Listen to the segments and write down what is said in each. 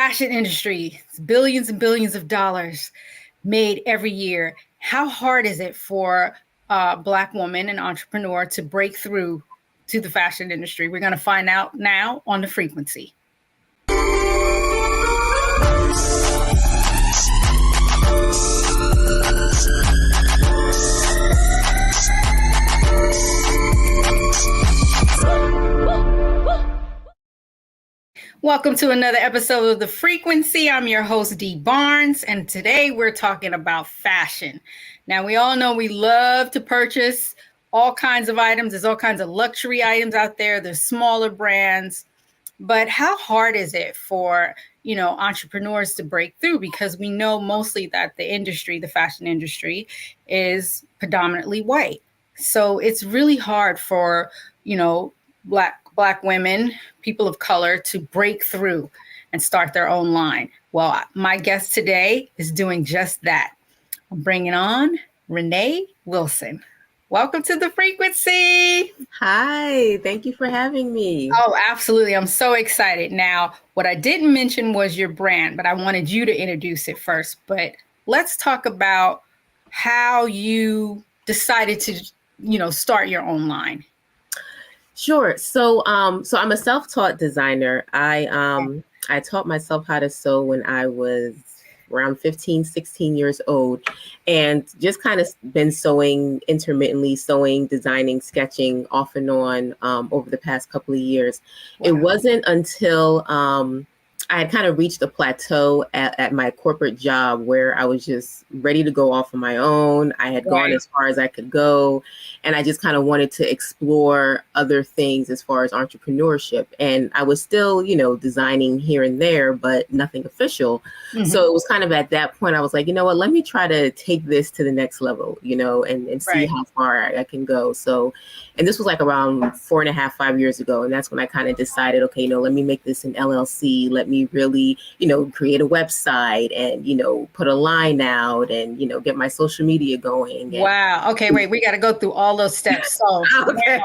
fashion industry, it's billions and billions of dollars made every year. How hard is it for a Black woman, an entrepreneur, to break through to the fashion industry? We're going to find out now on The Frequency. Welcome to another episode of The Frequency. I'm your host, Dee Barnes, and today we're talking about fashion. Now, we all know we love to purchase all kinds of items. There's all kinds of luxury items out there. There's smaller brands. But how hard is it for, entrepreneurs to break through? Because we know mostly that the industry, the fashion industry, is predominantly white. So it's really hard for, Black women, people of color, to break through and start their own line. Well, my guest today is doing just that. I'm bringing on Renee Wilson. Welcome to The Frequency. Hi, thank you for having me. Oh, absolutely. I'm so excited. Now, what I didn't mention was your brand, but I wanted you to introduce it first. But let's talk about how you decided to, start your own line. Sure. So I'm a self-taught designer. I taught myself how to sew when I was around 15, 16 years old, and just kind of been sewing intermittently, designing, sketching off and on over the past couple of years. Wow. It wasn't until I had kind of reached a plateau at my corporate job where I was just ready to go off on my own. I had gone as far as I could go, and I just kind of wanted to explore other things as far as entrepreneurship. And I was still, designing here and there, but nothing official. Mm-hmm. So it was kind of at that point, I was like, you know what, let me try to take this to the next level, and see how far I can go. So, and this was like around 4.5, 5 years ago. And that's when I kind of decided, okay, let me make this an LLC. Let me really, create a website and, put a line out and, get my social media going. And, wow. Okay. Wait, we got to go through all those steps. So okay.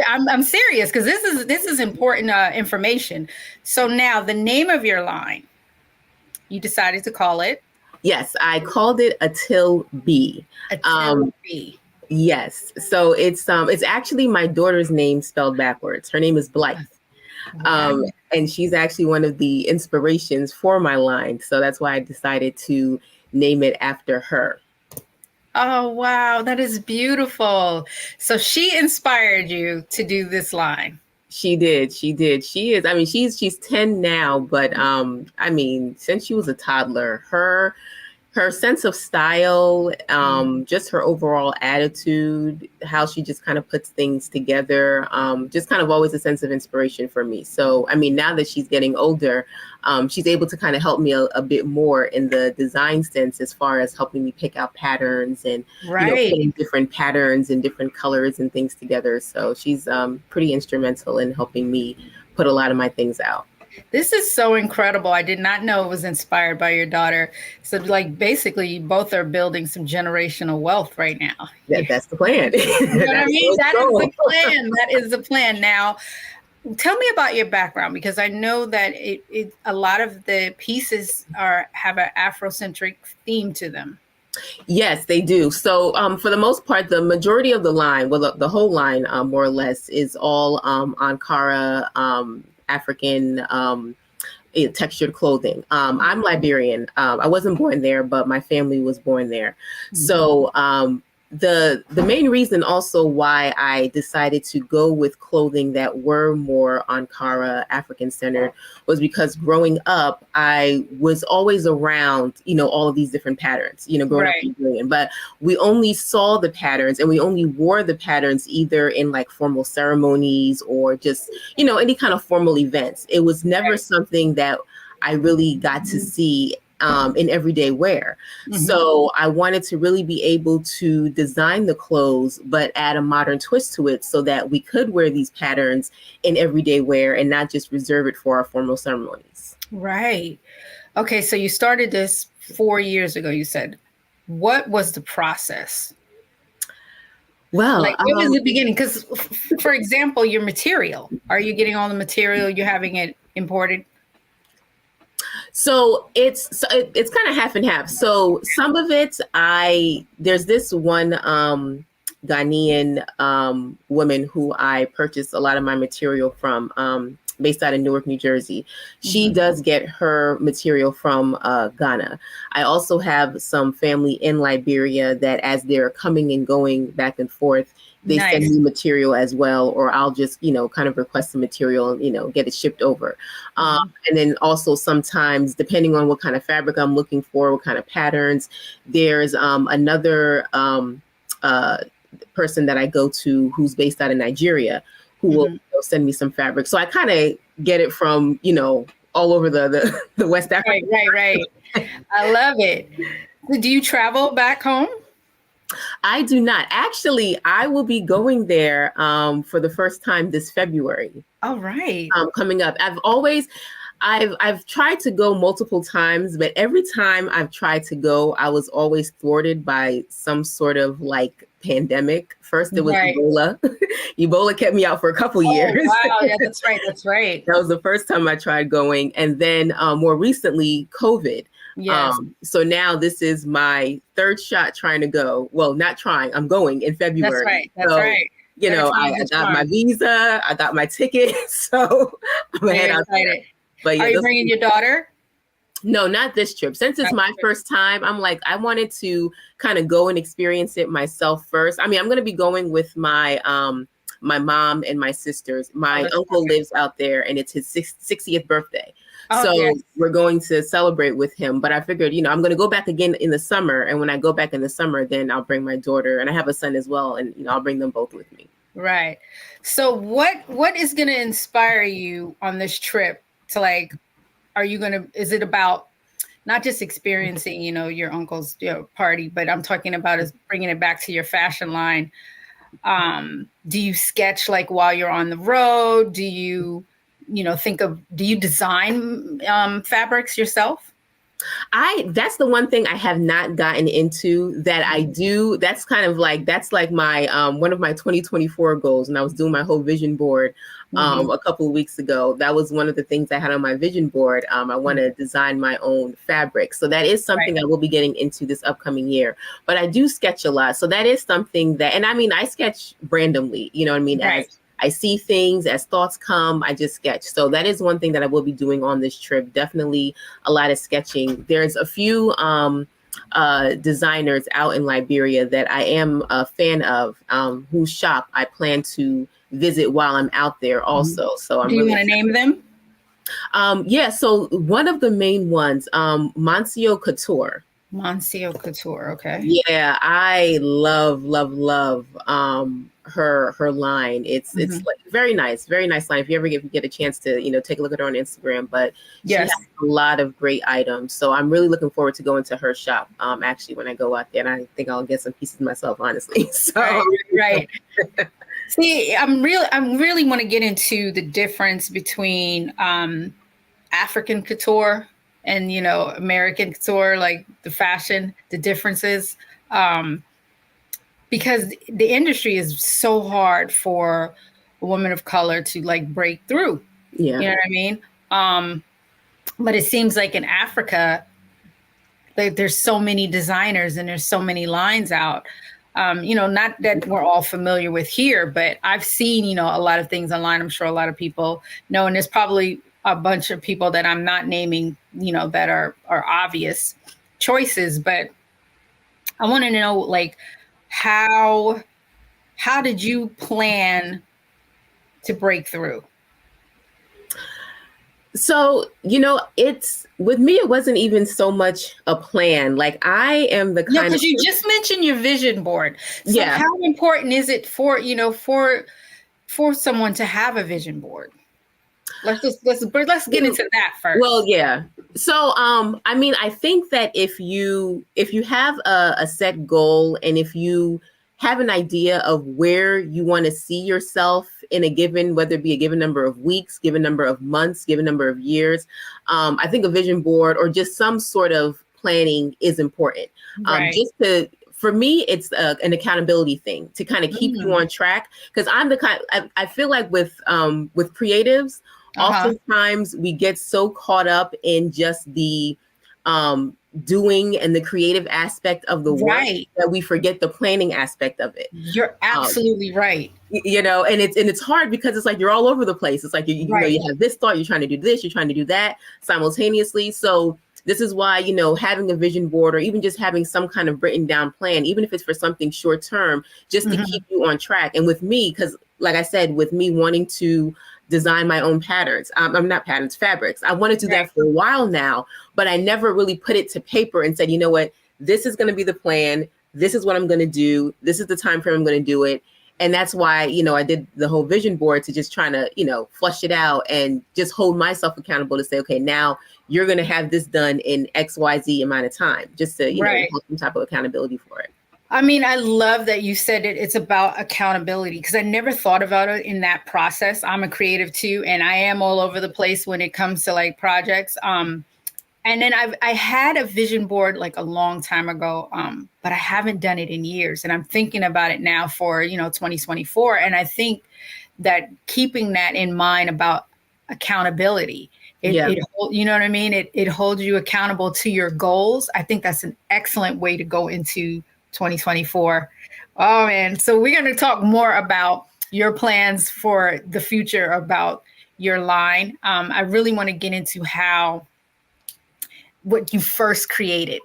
I'm serious because this is important information. So now the name of your line, you decided to call it? Yes, I called it Until B. Until B. Yes. So it's actually my daughter's name spelled backwards. Her name is Blythe. And she's actually one of the inspirations for my line. So that's why I decided to name it after her. Oh, wow. That is beautiful. So she inspired you to do this line. She did. She is. She's 10 now, but since she was a toddler, her sense of style, just her overall attitude, how she just kind of puts things together, just kind of always a sense of inspiration for me. So, now that she's getting older, she's able to kind of help me a bit more in the design sense as far as helping me pick out patterns and putting different patterns and different colors and things together. So she's pretty instrumental in helping me put a lot of my things out. This is so incredible. I did not know it was inspired by your daughter. So basically you both are building some generational wealth right now. That's the plan. You know what I mean? That is the plan. That is the plan. Now, tell me about your background, because I know that a lot of the pieces have an Afrocentric theme to them. Yes, they do. So for the most part, the majority of the line, well, the whole line more or less is all Ankara, African textured clothing. I'm Liberian. I wasn't born there, but my family was born there. Mm-hmm. So the main reason also why I decided to go with clothing that were more Ankara, African centered, was because growing up, I was always around, all of these different patterns, growing up in Liberian, but we only saw the patterns and we only wore the patterns either in like formal ceremonies or just, any kind of formal events. It was never something that I really got to see in everyday wear. Mm-hmm. So I wanted to really be able to design the clothes, but add a modern twist to it so that we could wear these patterns in everyday wear and not just reserve it for our formal ceremonies. Right. Okay. So you started this 4 years ago, you said. What was the process? Well, what was the beginning? Because, for example, your material, are you getting all the material? You're having it imported? So it's kind of half and half. So some of it, there's this one Ghanaian woman who I purchased a lot of my material from, based out of Newark, New Jersey. She does get her material from Ghana. I also have some family in Liberia that, as they're coming and going back and forth, they send me material as well, or I'll just, kind of request the material and, get it shipped over. And then also sometimes, depending on what kind of fabric I'm looking for, what kind of patterns, there's another person that I go to who's based out of Nigeria who will send me some fabric. So I kind of get it from, all over the West Africa. Right. I love it. Do you travel back home? I do not. Actually, I will be going there for the first time this February. All right. Coming up. I've tried to go multiple times, but every time I've tried to go, I was always thwarted by some sort of pandemic. First, it was Ebola. Ebola kept me out for a couple years. Wow, yeah, that's right. That was the first time I tried going. And then more recently, COVID. Yes. So now this is my third shot trying to go. Well, not trying. I'm going in February. That's right. I got my visa. I got my ticket. So I'm very excited. But yeah, are you bringing your daughter? No, not this trip. Since it's my first time, I'm I wanted to kind of go and experience it myself first. I mean, I'm going to be going with my my mom and my sisters. My uncle lives out there, and it's his 60th birthday. We're going to celebrate with him. But I figured, I'm going to go back again in the summer. And when I go back in the summer, then I'll bring my daughter, and I have a son as well. And, I'll bring them both with me. Right. So what is going to inspire you on this trip to is it about not just experiencing, your uncle's party, but I'm talking about is bringing it back to your fashion line. Do you sketch while you're on the road? Do you, do you design fabrics yourself? That's the one thing I have not gotten into that I do. That's kind of that's my, one of my 2024 goals. And I was doing my whole vision board a couple of weeks ago. That was one of the things I had on my vision board. I want to design my own fabric. So that is something I will be getting into this upcoming year. But I do sketch a lot. So that is something that, and I mean, I sketch randomly, you know what I mean? Right. As I see things, as thoughts come, I just sketch. So that is one thing that I will be doing on this trip. Definitely a lot of sketching. There's a few designers out in Liberia that I am a fan of, whose shop I plan to visit while I'm out there also. So do you want to name them? Yeah. So one of the main ones, Monsieur Couture. Monsieur Couture. Okay. Yeah, I love her line. It's very nice line. If you ever get a chance to take a look at her on Instagram, but she has a lot of great items. So I'm really looking forward to going to her shop. Actually, when I go out there, and I think I'll get some pieces myself, honestly. So right. See, I'm really want to get into the difference between African couture and American couture, the fashion, the differences, because the industry is so hard for a woman of color to break through. Yeah, you know what I mean. But it seems like in Africa, there's so many designers and there's so many lines out. Not that we're all familiar with here, but I've seen a lot of things online. I'm sure a lot of people know, and there's probably a bunch of people that I'm not naming, that are obvious choices, but I want to know, how did you plan to break through? So, it's with me, it wasn't even so much a plan. I am the kind because you just mentioned your vision board. So how important is it for someone to have a vision board? Let's get into that first. Well, yeah. So, I mean, I think that if you have a set goal, and if you have an idea of where you want to see yourself in a given, whether it be a given number of weeks, given number of months, given number of years, I think a vision board or just some sort of planning is important. Right. For me, it's an accountability thing to kind of keep you on track. Because I'm the kind, I feel like with creatives, Oftentimes we get so caught up in just the doing and the creative aspect of the work that we forget the planning aspect of it. You're absolutely right. You know, and it's hard because it's like you're all over the place. It's like you know, you have this thought, you're trying to do this, you're trying to do that simultaneously. So this is why, you know, having a vision board or even just having some kind of written down plan, even if it's for something short term, just to keep you on track. And with me, because like I said, with me wanting to design my own patterns, I'm not patterns, fabrics. I want to do that for a while now, but I never really put it to paper and said, you know what, this is going to be the plan. This is what I'm going to do. This is the time frame I'm going to do it. And that's why, you know, I did the whole vision board to just trying to, you know, flush it out and just hold myself accountable to say, okay, now you're going to have this done in XYZ amount of time, just to, you know, have some type of accountability for it. I mean, I love that you said it's about accountability, because I never thought about it in that process. I'm a creative too, and I am all over the place when it comes to like projects. And then I had a vision board like a long time ago, but I haven't done it in years. And I'm thinking about it now for, you know, 2024. And I think that keeping that in mind about accountability, it you know what I mean? It holds you accountable to your goals. I think that's an excellent way to go into 2024. Oh man. So we're going to talk more about your plans for the future, about your line. I really want to get into what you first created.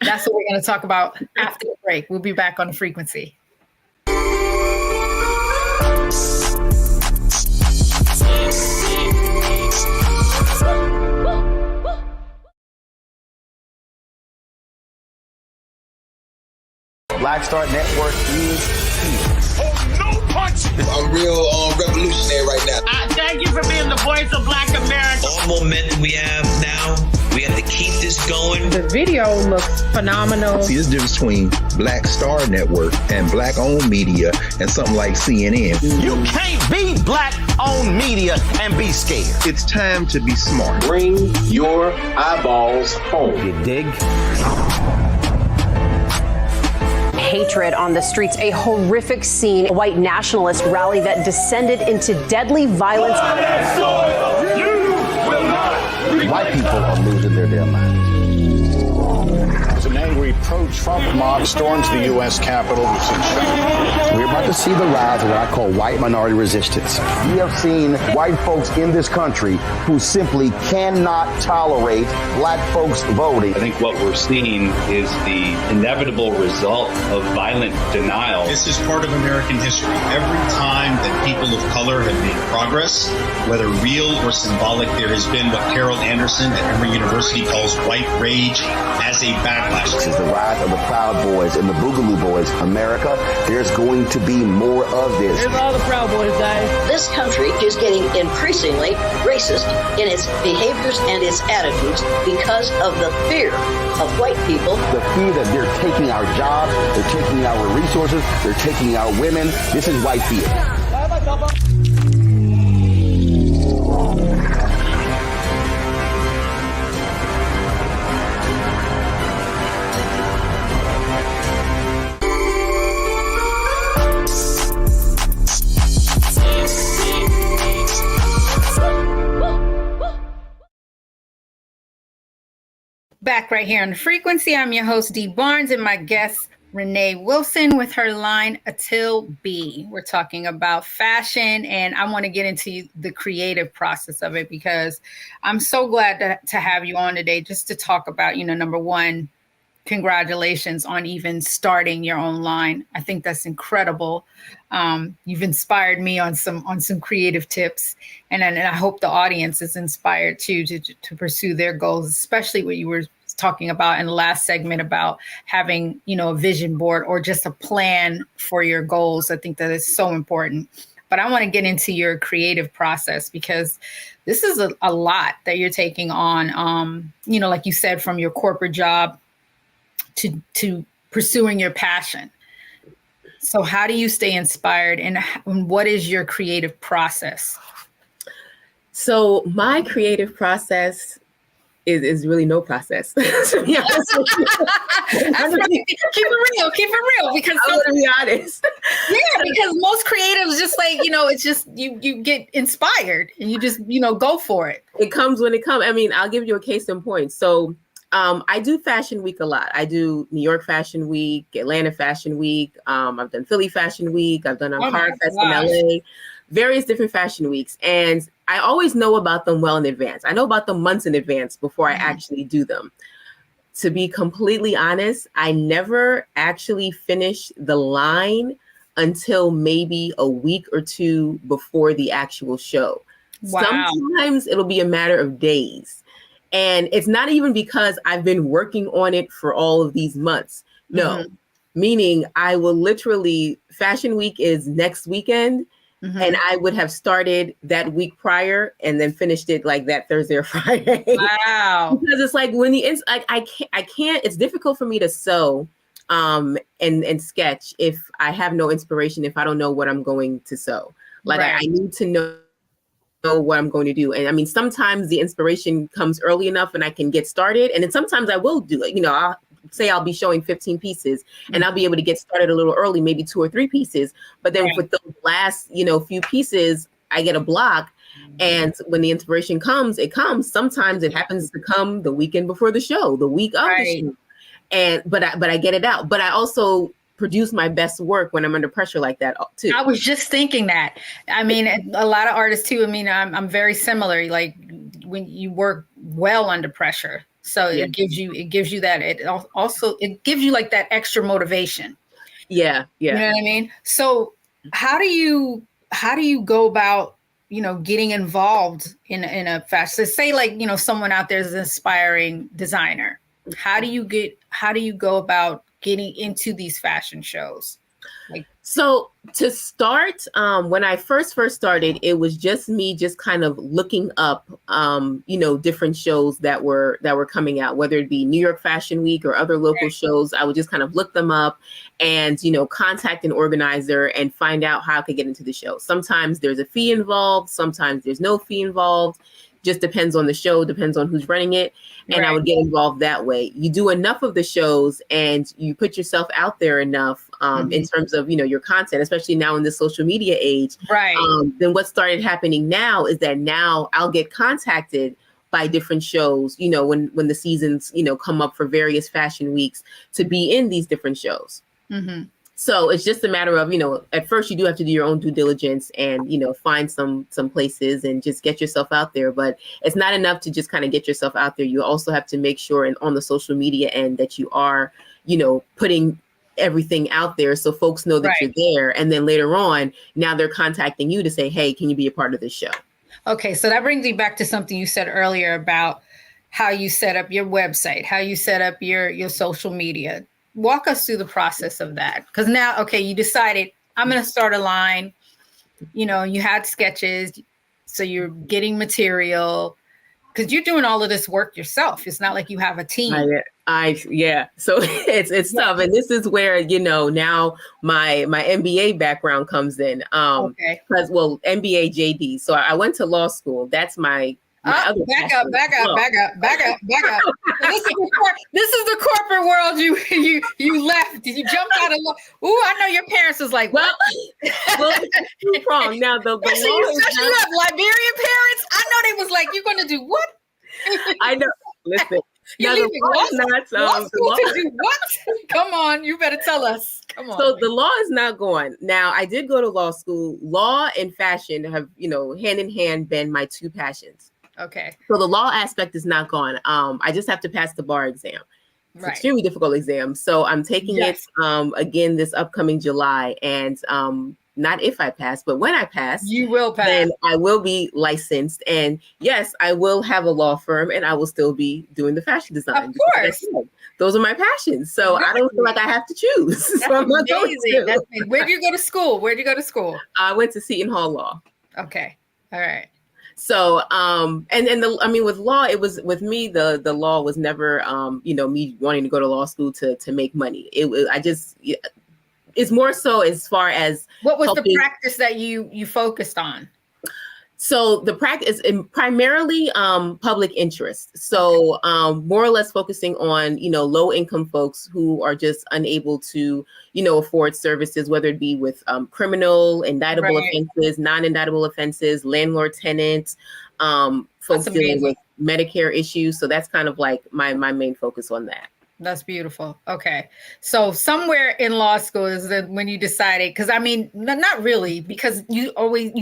That's what we're going to talk about after the break. We'll be back on The Frequency. Black Star Network is here. Oh, no punch! I'm real revolutionary right now. Thank you for being the voice of Black America. All momentum we have now, we have to keep this going. The video looks phenomenal. See, there's a difference between Black Star Network and Black-owned media and something like CNN. You can't be Black-owned media and be scared. It's time to be smart. Bring your eyeballs home. You dig? Hatred on the streets, a horrific scene, a white nationalist rally that descended into deadly violence. White people are losing their damn minds. An angry pro-Trump mob storms the U.S. Capitol. We're about to see the rise of what I call white minority resistance. We have seen white folks in this country who simply cannot tolerate black folks voting. I think what we're seeing is the inevitable result of violent denial. This is part of American history. Every time that people of color have made progress, whether real or symbolic, there has been what Carol Anderson at Emory University calls white rage as a backlash. This is the rise of the Proud Boys and the Boogaloo Boys. America, there's going to be more of this. Here's all the Proud Boys, guys. This country is getting increasingly racist in its behaviors and its attitudes because of the fear of white people. The fear that they're taking our jobs, they're taking our resources, they're taking our women. This is white fear. Back right here on The Frequency. I'm your host, Dee Barnes, and my guest, Renee Wilson, with her line, Atil B. We're talking about fashion, and I want to get into the creative process of it, because I'm so glad to have you on today just to talk about, you know, number one, congratulations on even starting your own line. I think that's incredible. You've inspired me on some creative tips, and I hope the audience is inspired too to pursue their goals, especially what you were talking about in the last segment about having, you know, a vision board or just a plan for your goals. I think that is so important. But I want to get into your creative process, because this is a lot that you're taking on, you know, like you said, from your corporate job to pursuing your passion. So how do you stay inspired, and what is your creative process? So my creative process is really no process. To be honest with you. Keep it real, because I'm gonna be honest. Yeah, because most creatives just like, it's just you get inspired and you just, go for it. It comes when it comes. I mean, I'll give you a case in point. So I do Fashion Week a lot. I do New York Fashion Week, Atlanta Fashion Week. I've done Philly Fashion Week. I've done Ankara Fest in LA, various different fashion weeks. And I always know about them well in advance. I know about them months in advance before I actually do them. To be completely honest, I never actually finish the line until maybe a week or two before the actual show. Wow. Sometimes it'll be a matter of days. And it's not even because I've been working on it for all of these months. No, meaning I will literally, Fashion Week is next weekend. And I would have started that week prior and then finished it like that Thursday or Friday. Wow. Because it's like when I can't, it's difficult for me to sew and sketch if I have no inspiration, if I don't know what I'm going to sew. Like I need to know what I'm going to do. And I mean, sometimes the inspiration comes early enough and I can get started. And then sometimes I will do it. I'll be showing 15 pieces and I'll be able to get started a little early, maybe 2 or 3 pieces. But then with those last, few pieces, I get a block. And when the inspiration comes, it comes. Sometimes it happens to come the weekend before the show, the week of the show. But I get it out. But I also produce my best work when I'm under pressure like that too. I was just thinking that. I mean, a lot of artists too. I mean, I'm very similar. Like when you work well under pressure. So it gives you that. It gives you like that extra motivation. Yeah. You know what I mean? So how do you go about, getting involved in a fashion? So say like, someone out there is an aspiring designer. How do you go about getting into these fashion shows? So to start, when I first started, it was just me just kind of looking up, different shows that were coming out, whether it be New York Fashion Week or other local shows. I would just kind of look them up and, contact an organizer and find out how I could get into the show. Sometimes there's a fee involved. Sometimes there's no fee involved. Just depends on the show, depends on who's running it. And I would get involved that way. You do enough of the shows and you put yourself out there enough in terms of, your content, especially now in this social media age. Then what started happening now is that now I'll get contacted by different shows, when the seasons, come up for various fashion weeks to be in these different shows. So it's just a matter of, at first you do have to do your own due diligence and, find some places and just get yourself out there. But it's not enough to just kind of get yourself out there. You also have to make sure and on the social media end that you are, putting everything out there so folks know that you're there. And then later on, now they're contacting you to say, hey, can you be a part of this show? Okay. So that brings me back to something you said earlier about how you set up your website, how you set up your social media. Walk us through the process of that. Because now, okay, you decided I'm going to start a line, you had sketches, so you're getting material because you're doing all of this work yourself. It's not like you have a team. So it's tough. And this is where, now my MBA background comes in. Because, MBA JD. So I went to law school. That's my back up. This is the corporate world you left. You jumped out of law. Ooh, I know your parents was like, well it's wrong. Now the law you have Liberian parents. I know they was like, you're gonna do what? I know. Listen. You're leaving law school to do what? Come on, you better tell us. Come on. So the law is not gone. Now, I did go to law school. Law and fashion have, hand in hand been my two passions. Okay. So the law aspect is not gone. I just have to pass the bar exam. It's an extremely difficult exam. So I'm taking it again this upcoming July. And not if I pass, but when I pass, you will pass. Then I will be licensed. And yes, I will have a law firm and I will still be doing the fashion design. Of course. Those are my passions. So I don't feel like I have to choose. That's so I'm not amazing. going to. Where'd you go to school? I went to Seton Hall Law. Okay. All right. So, with law, it was with me, the law was never, me wanting to go to law school to make money. It's more so as far as what was the practice that you focused on? So the practice is primarily public interest. So more or less focusing on, low income folks who are just unable to, afford services, whether it be with criminal, indictable offenses, non-indictable offenses, landlord tenants, folks dealing with Medicare issues. So that's kind of like my main focus on that. That's beautiful. Okay. So somewhere in law school is that when you decided, because I mean, not really, because you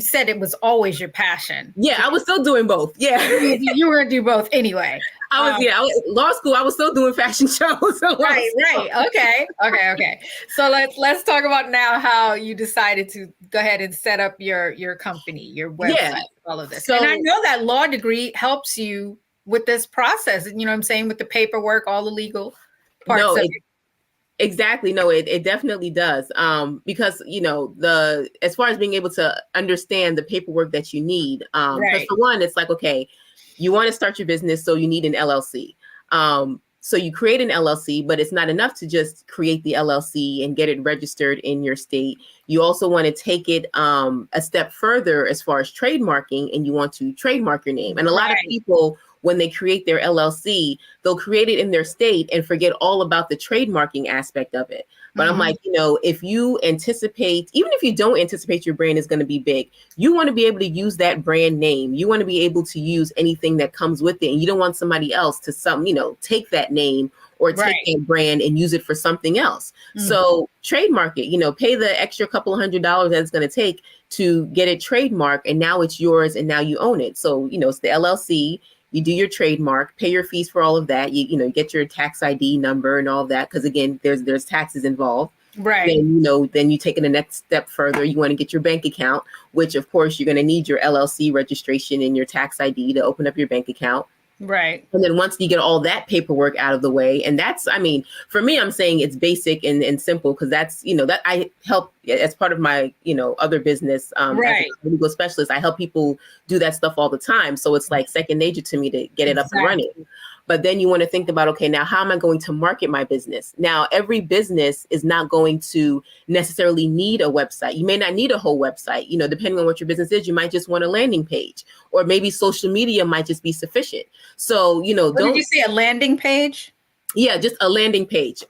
said it was always your passion. Yeah, I was still doing both. Yeah. You were going to do both anyway. Law school, I was still doing fashion shows. Right. Okay. So let's talk about now how you decided to go ahead and set up your company, your website, all of this. And I know that law degree helps you with this process, you know what I'm saying, with the paperwork, all the legal parts of it. Exactly. No, it definitely does. Because, as far as being able to understand the paperwork that you need, because for one, it's like, okay, you want to start your business, so you need an LLC. So you create an LLC, but it's not enough to just create the LLC and get it registered in your state. You also want to take it a step further as far as trademarking, and you want to trademark your name. And a lot of people, when they create their LLC, they'll create it in their state and forget all about the trademarking aspect of it. But I'm like, if you anticipate, even if you don't anticipate your brand is going to be big, you want to be able to use that brand name. You want to be able to use anything that comes with it. And you don't want somebody else to take that name or take that brand and use it for something else. So trademark it, pay the extra couple $100 that it's going to take to get it trademarked. And now it's yours and now you own it. So, it's the LLC. You do your trademark, pay your fees for all of that. You get your tax ID number and all of that, because again, there's taxes involved. Right. Then you take it the next step further. You want to get your bank account, which of course you're going to need your LLC registration and your tax ID to open up your bank account. Right. And then once you get all that paperwork out of the way, and that's, for me, I'm saying it's basic and simple, because that's, that I help as part of my, other business as a legal specialist. I help people do that stuff all the time. So it's like second nature to me to get it up and running. But then you want to think about, okay, now how am I going to market my business? Now, every business is not going to necessarily need a website. You may not need a whole website, depending on what your business is. You might just want a landing page, or maybe social media might just be sufficient. So, what did you say, a landing page? Yeah, just a landing page.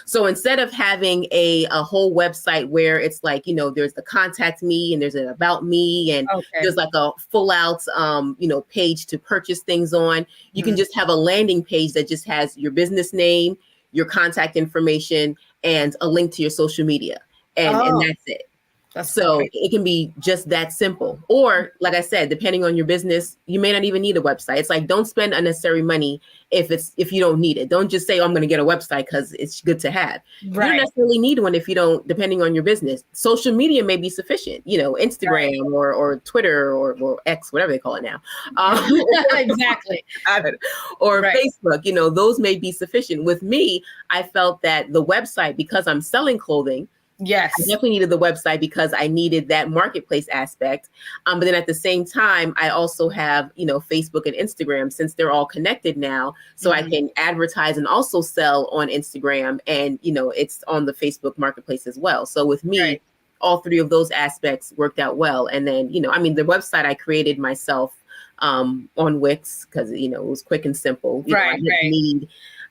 So instead of having a whole website where it's like, there's the contact me and there's an about me and there's like a full out, page to purchase things on, you can just have a landing page that just has your business name, your contact information, and a link to your social media. And that's it. So it can be just that simple. Or like I said, depending on your business, you may not even need a website. It's like, don't spend unnecessary money if you don't need it. Don't just say, oh, I'm going to get a website because it's good to have. You don't necessarily need one if you don't, depending on your business. Social media may be sufficient, Instagram or Twitter or X, whatever they call it now. Exactly. Or Facebook, those may be sufficient. With me, I felt that the website, because I'm selling clothing, yes, I definitely needed the website because I needed that marketplace aspect. But then at the same time, I also have, Facebook and Instagram, since they're all connected now. So I can advertise and also sell on Instagram, and, it's on the Facebook marketplace as well. So with me, all three of those aspects worked out well. And then, the website I created myself on Wix because, it was quick and simple.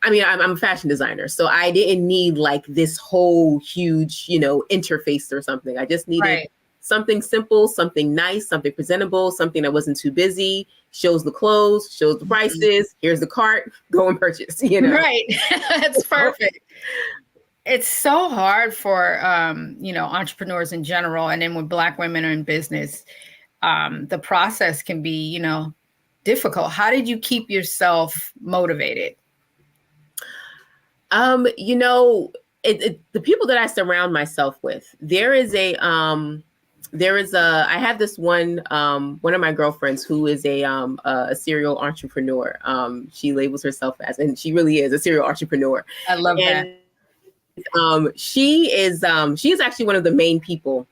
I'm a fashion designer, so I didn't need like this whole huge, interface or something. I just needed something simple, something nice, something presentable, something that wasn't too busy, shows the clothes, shows the prices, here's the cart, go and purchase, Right. That's perfect. It's so hard for, entrepreneurs in general. And then when Black women are in business, the process can be, difficult. How did you keep yourself motivated? The people that I surround myself with, I have this one of my girlfriends who is a serial entrepreneur. She labels herself as, and she really is a serial entrepreneur. I love that. She is actually one of the main people,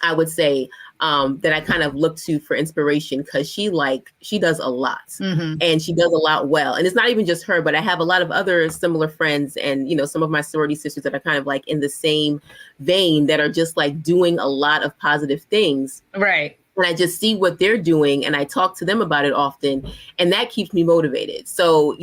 I would say, that I kind of look to for inspiration, because she does a lot and she does a lot well. And it's not even just her, but I have a lot of other similar friends and, some of my sorority sisters that are kind of like in the same vein that are just like doing a lot of positive things. Right. And I just see what they're doing and I talk to them about it often. And that keeps me motivated. So,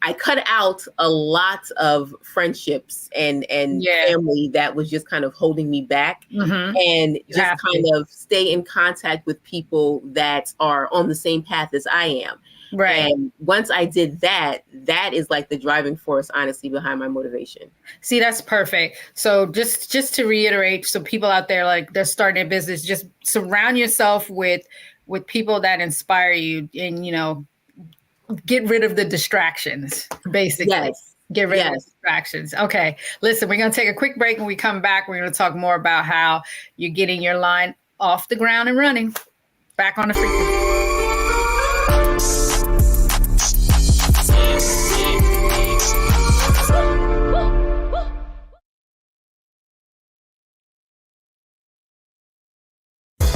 I cut out a lot of friendships and family that was just kind of holding me back, and just kind of stay in contact with people that are on the same path as I am. Right. And once I did that, that is like the driving force, honestly, behind my motivation. See, that's perfect. So just to reiterate, so people out there, like they're starting a business, just surround yourself with people that inspire you, and, get rid of the distractions, basically. Yes. Get rid of the distractions. Okay. Listen, we're going to take a quick break. When we come back, we're going to talk more about how you're getting your line off the ground and running. Back on the frequency.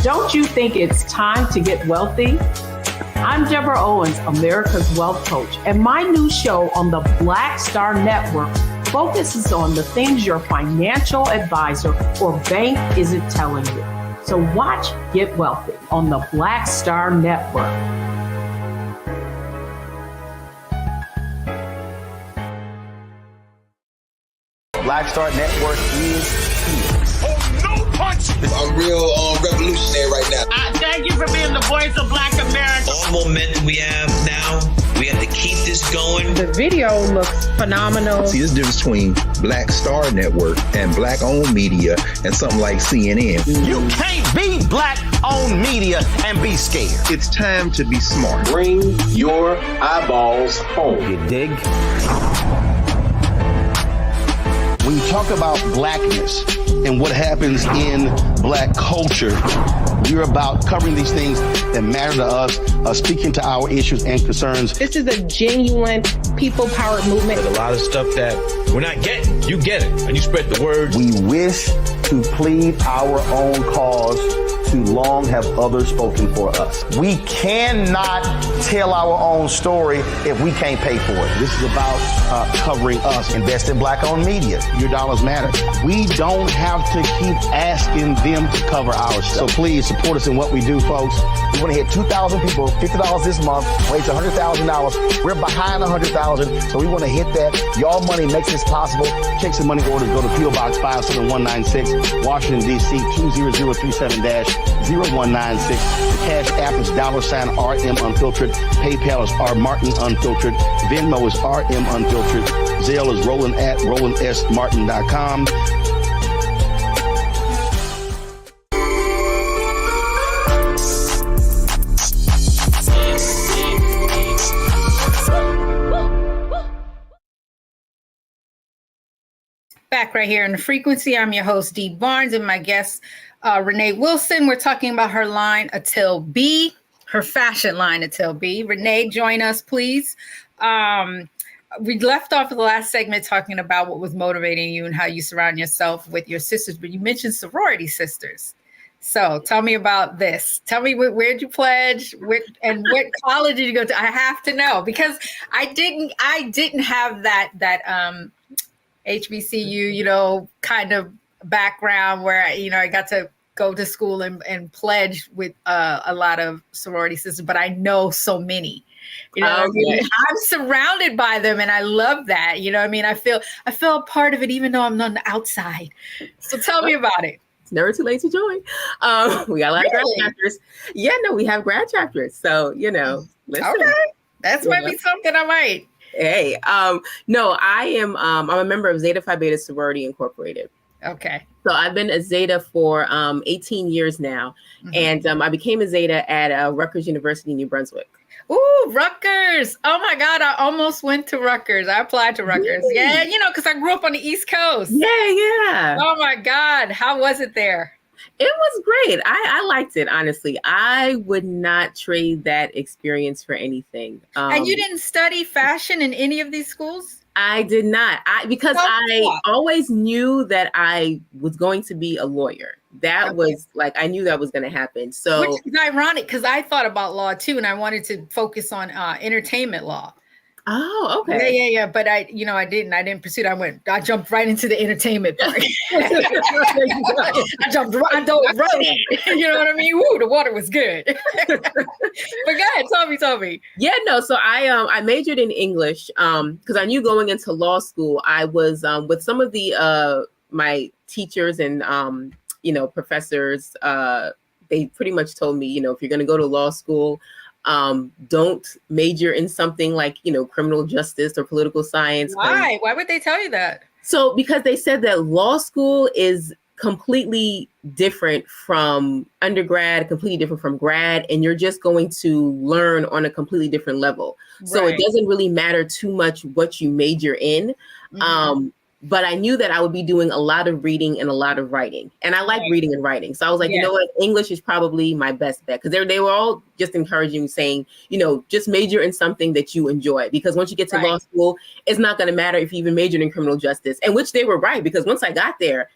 Don't you think it's time to get wealthy? I'm Deborah Owens, America's Wealth Coach, and my new show on the Black Star Network focuses on the things your financial advisor or bank isn't telling you. So watch Get Wealthy on the Black Star Network. Black Star Network is here. Oh, no punch! I'm real revolutionary right now. Thank you for being the voice of Black America. All momentum we have now, we have to keep this going. The video looks phenomenal. See, there's a difference between Black Star Network and Black-owned media and something like CNN. You can't be Black-owned media and be scared. It's time to be smart. Bring your eyeballs home. You dig? When you talk about blackness and what happens in Black culture, we're about covering these things that matter to us, speaking to our issues and concerns. This is a genuine people-powered movement. There's a lot of stuff that we're not getting. You get it, and you spread the word. We wish to plead our own cause. Too long have others spoken for us. We cannot tell our own story if we can't pay for it. This is about covering us. Invest in Black-owned media. Your dollars matter. We don't have to keep asking them to cover our stuff. So please support us in what we do, folks. We want to hit 2,000 people, $50 this month, raise $100,000. We're behind 100,000, so we want to hit that. Y'all money makes this possible. Check some money orders. Go to P.O. Box 57196, Washington, D.C. 20037-0196. The Cash App is $RM Unfiltered. PayPal is R Martin Unfiltered. Venmo is RM Unfiltered. Zelle is Roland at RolandSMartin.com. Back right here in the frequency. I'm your host, Dee Barnes, and my guest, Renee Wilson. We're talking about her line, Attell B, her fashion line, Attell B. Renee, join us, please. We left off in the last segment talking about what was motivating you and how you surround yourself with your sisters, but you mentioned sorority sisters. So tell me about this. Tell me where'd you pledge, and what college did you go to? I have to know, because I didn't have that HBCU, kind of background where I got to go to school and pledge with a lot of sorority sisters, but I know so many. I'm surrounded by them, and I love that. I feel a part of it, even though I'm on the outside. So tell me about it. It's never too late to join. We got a lot of grad chapters. Yeah, no, we have grad chapters. So listen. Okay, that's might be something I might. Hey, no, I am. I'm a member of Zeta Phi Beta Sorority Incorporated. Okay. So I've been a Zeta for 18 years now, and I became a Zeta at Rutgers University, New Brunswick. Ooh, Rutgers! Oh my God, I almost went to Rutgers. I applied to Rutgers. Really? Yeah, because I grew up on the East Coast. Yeah. Oh my God, how was it there? It was great. I liked it, honestly. I would not trade that experience for anything. And you didn't study fashion in any of these schools? I did not. Because I always knew that I was going to be a lawyer. That was I knew that was going to happen. So, which is ironic, because I thought about law too, and I wanted to focus on entertainment law. Oh, okay. Yeah. But I didn't pursue it. I jumped right into the entertainment part. I dove right in. You know what I mean? Woo, the water was good. But go ahead, tell me. Yeah, no. So I majored in English because I knew going into law school, I was with some of the my teachers and professors. They pretty much told me, if you're going to go to law school, don't major in something like, criminal justice or political science. Why? Why would they tell you that? So because they said that law school is completely different from undergrad, completely different from grad, and you're just going to learn on a completely different level. Right. So it doesn't really matter too much what you major in. Mm-hmm. But I knew that I would be doing a lot of reading and a lot of writing. And I like reading and writing. So I was like, you know what? English is probably my best bet. Because they were all just encouraging me, saying, just major in something that you enjoy. Because once you get to law school, it's not going to matter if you even majored in criminal justice. And which they were right. Because once I got there,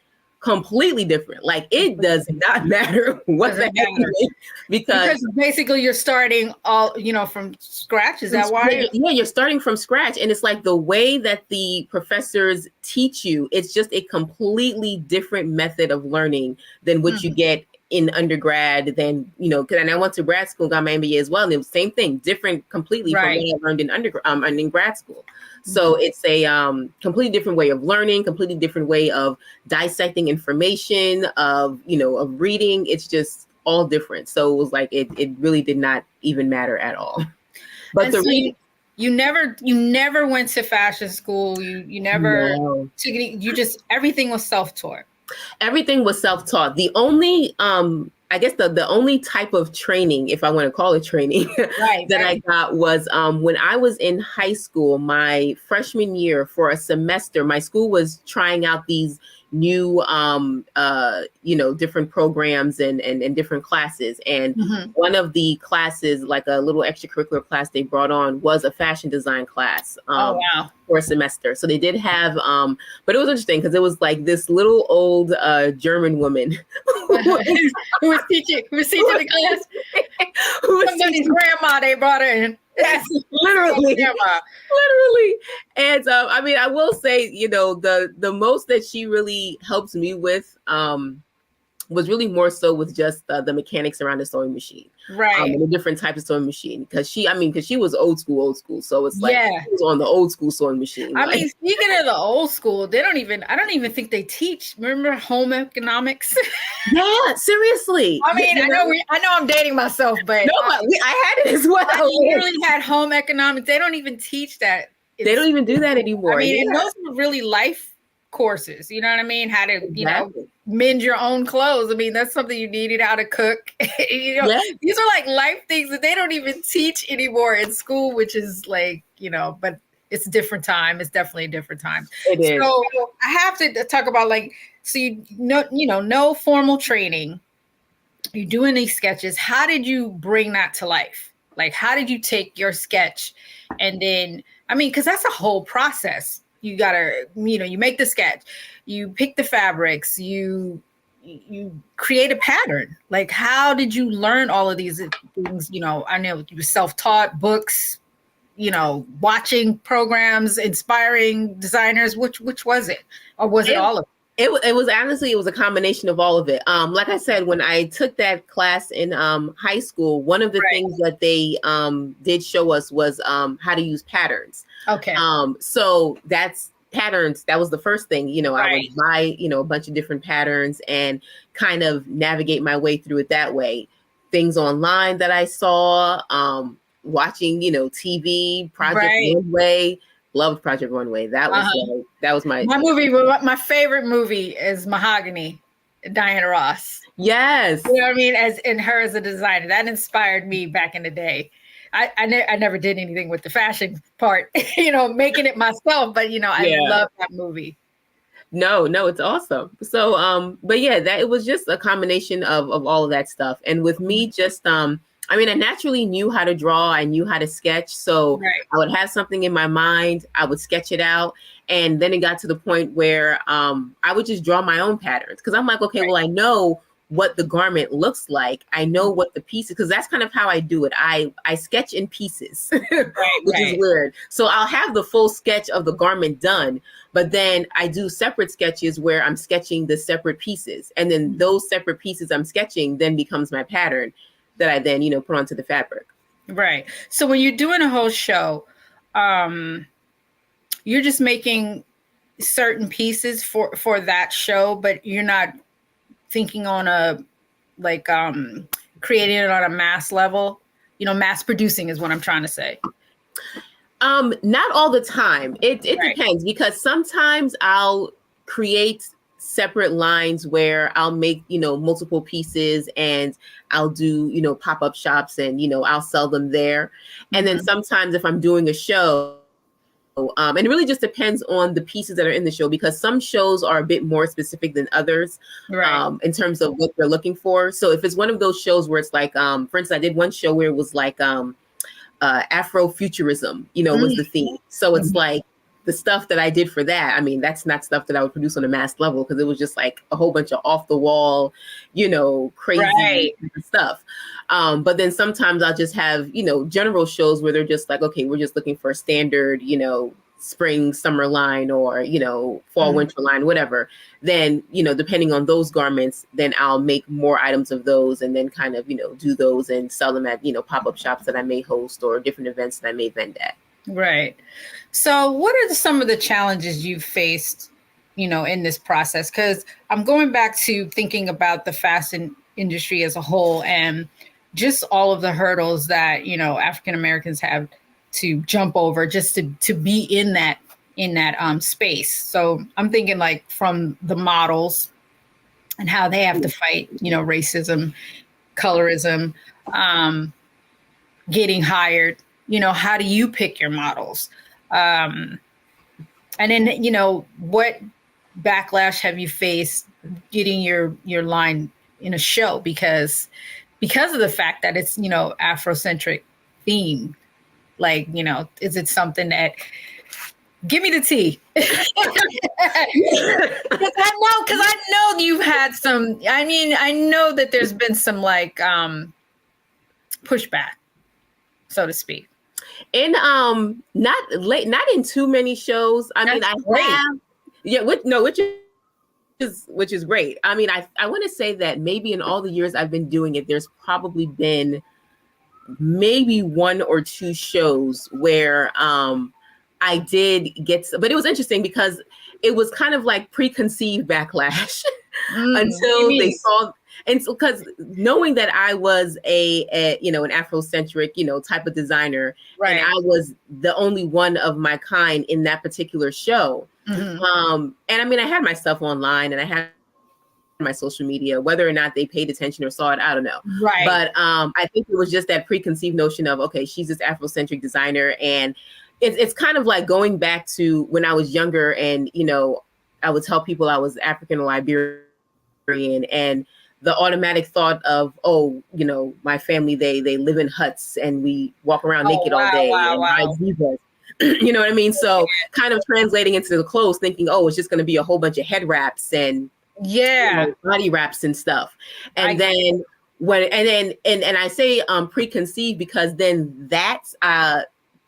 completely different. Like, it does not matter what the heck, because basically you're starting all from scratch. Is that why? Yeah, you're starting from scratch, and it's like the way that the professors teach you, it's just a completely different method of learning than what you get in undergrad. Then and I went to grad school, got my MBA as well, and it was the same thing, different completely from what I learned in in grad school. So it's a completely different way of learning, completely different way of dissecting information, of reading. It's just all different. So it was like it really did not even matter at all. But you never went to fashion school. You never took any, everything was self-taught. Everything was self-taught. The only I guess the only type of training, if I want to call it training, that I got was when I was in high school, my freshman year, for a semester, my school was trying out these new, different programs and different classes. And one of the classes, like a little extracurricular class they brought on, was a fashion design class. For a semester. So they did have, but it was interesting because it was like this little old German woman who was teaching the class. Somebody's grandma, they brought her in. Yes, literally. And I will say, the most that she really helps me with was really more so with just the mechanics around the sewing machine, and the different types of sewing machine. Because she was old school, so it's like she was on the old school sewing machine. I mean, speaking of the old school, I don't even think they teach. Remember home economics? Yeah, seriously. I mean, I know I'm dating myself, but I had it as well. I literally had home economics. They don't even teach that. They don't even do that anymore. I mean, and those are really life courses. You know what I mean? How to mend your own clothes. I mean, that's something you needed. How to cook. These are like life things that they don't even teach anymore in school, which is like, but it's a different time. It's definitely a different time. It is. So I have to talk about no formal training. You're doing these sketches. How did you bring that to life? Like, how did you take your sketch and then, because that's a whole process. You gotta, you make the sketch, you pick the fabrics, you create a pattern. Like, how did you learn all of these things? I know you were self-taught, books, watching programs, inspiring designers. Which was it? Or was it all of it? It was honestly, it was a combination of all of it. Like I said, when I took that class in high school, one of the things that they did show us was how to use patterns. Okay. So that's patterns. That was the first thing, I would buy, a bunch of different patterns and kind of navigate my way through it that way. Things online that I saw, watching, TV, Project Runway. Loved Project Runway. That was my movie. My favorite movie is Mahogany, Diana Ross. Yes. You know what I mean? As a designer, that inspired me back in the day. I never did anything with the fashion part, making it myself, but I love that movie. No, it's awesome. So, but yeah, it was just a combination of all of that stuff. And with me, just, I naturally knew how to draw. I knew how to sketch. So I would have something in my mind. I would sketch it out. And then it got to the point where I would just draw my own patterns. Because I'm like, okay, well, I know what the garment looks like. I know what the pieces, because that's kind of how I do it. I sketch in pieces, which is weird. So I'll have the full sketch of the garment done, but then I do separate sketches where I'm sketching the separate pieces. And then those separate pieces I'm sketching then becomes my pattern that I then, put onto the fabric. Right. So when you're doing a whole show, you're just making certain pieces for that show, but you're not thinking on creating it on a mass level, mass producing is what I'm trying to say. Not all the time. It depends, because sometimes I'll create separate lines where I'll make, multiple pieces, and I'll do, pop-up shops, and, I'll sell them there. And then sometimes if I'm doing a show, and it really just depends on the pieces that are in the show, because some shows are a bit more specific than others, in terms of what they're looking for. So if it's one of those shows where it's like, for instance, I did one show where it was like Afrofuturism, was the theme. So it's like the stuff that I did for that. I mean, that's not stuff that I would produce on a mass level, because it was just like a whole bunch of off the wall, crazy stuff. But then sometimes I'll just have, general shows where they're just like, okay, we're just looking for a standard, spring, summer line, or, fall, winter line, whatever. Then, depending on those garments, then I'll make more items of those, and then kind of, do those and sell them at, pop-up shops that I may host, or different events that I may vend at. Right. So what are some of the challenges you've faced, in this process? Because I'm going back to thinking about the fashion industry as a whole, and just all of the hurdles that, African Americans have to jump over just to be in that space. So I'm thinking like from the models and how they have to fight, racism, colorism, getting hired, how do you pick your models? And then, what backlash have you faced getting your line in a show? Because of the fact that it's, Afrocentric theme, like, is it something that, give me the tea. Because I know you've had some, I know that there's been some like pushback, so to speak. And not in too many shows. I mean, I have, which is great. I mean, I want to say that maybe in all the years I've been doing it, there's probably been maybe one or two shows where I did get, but it was interesting because it was kind of like preconceived backlash until they saw. And so, because knowing that I was an Afrocentric, type of designer, and I was the only one of my kind in that particular show. And I mean, I had my stuff online, and I had my social media. Whether or not they paid attention or saw it, I don't know. Right. But I think it was just that preconceived notion of, okay, she's this Afrocentric designer, and it's kind of like going back to when I was younger, and I would tell people I was African or Liberian, and the automatic thought of, my family, they live in huts and we walk around naked all day and ride zebras. You know what I mean? So kind of translating into the clothes, thinking, it's just going to be a whole bunch of head wraps and body wraps and stuff. And then I say preconceived because then that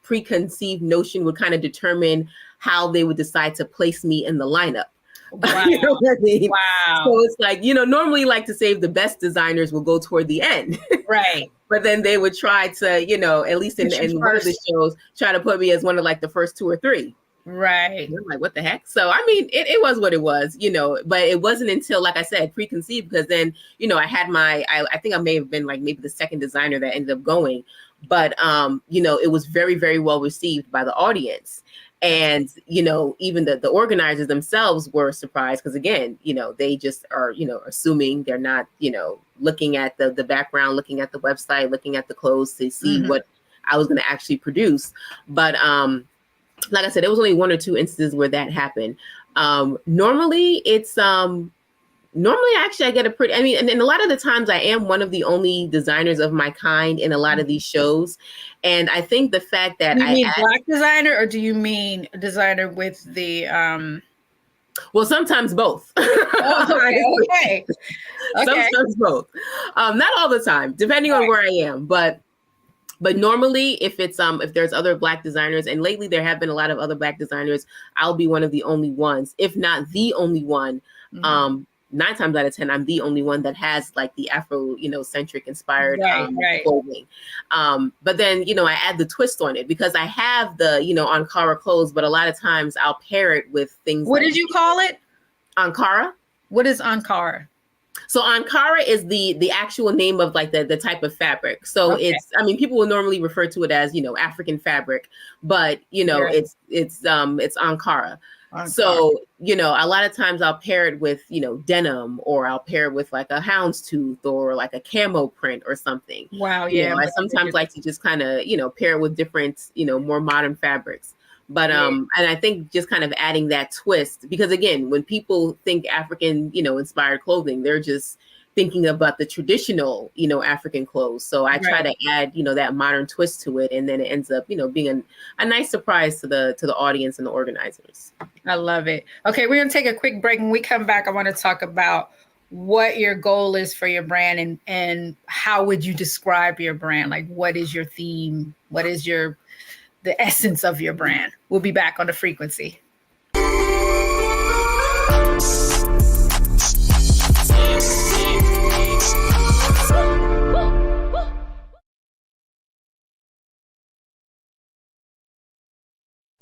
preconceived notion would kind of determine how they would decide to place me in the lineup. Wow. You know what I mean? Wow. So it's like, normally like to say the best designers will go toward the end. Right. But then they would try to, at least in one of the shows, try to put me as one of like the first two or three. Right. And I'm like, what the heck? So, I mean, it was what it was, but it wasn't until, like I said, preconceived, because then, I had I think I may have been like maybe the second designer that ended up going, but, it was very, very well received by the audience. And, even the organizers themselves were surprised because, again, they just are, assuming, they're not, looking at the background, looking at the website, looking at the clothes to see what I was going to actually produce. But like I said, there was only one or two instances where that happened. Normally, actually, I get and a lot of the times I am one of the only designers of my kind in a lot of these shows. And I think the fact that you mean Black designer, or do you mean a designer with the well, sometimes both. Okay. Sometimes both. Not all the time, depending on where I am, but normally if it's if there's other Black designers, and lately there have been a lot of other Black designers, I'll be one of the only ones, if not the only one. 9 times out of 10, I'm the only one that has like the Afro, centric inspired clothing. But then, I add the twist on it because I have the, Ankara clothes, but a lot of times I'll pair it with things. What did you call it? Ankara. What is Ankara? So Ankara is the actual name of like the type of fabric. So it's, people will normally refer to it as, African fabric, but it's Ankara. So, a lot of times I'll pair it with, denim, or I'll pair it with like a houndstooth or like a camo print or something. Wow. Yeah. I sometimes like to just kind of, pair it with different, more modern fabrics. But and I think just kind of adding that twist, because again, when people think African, inspired clothing, they're just thinking about the traditional, African clothes. So I try to add, that modern twist to it, and then it ends up, being a nice surprise to the audience and the organizers. I love it. Okay, we're gonna take a quick break. When we come back, I want to talk about what your goal is for your brand, and how would you describe your brand? Like, what is your theme? What is the essence of your brand? We'll be back on The Frequency.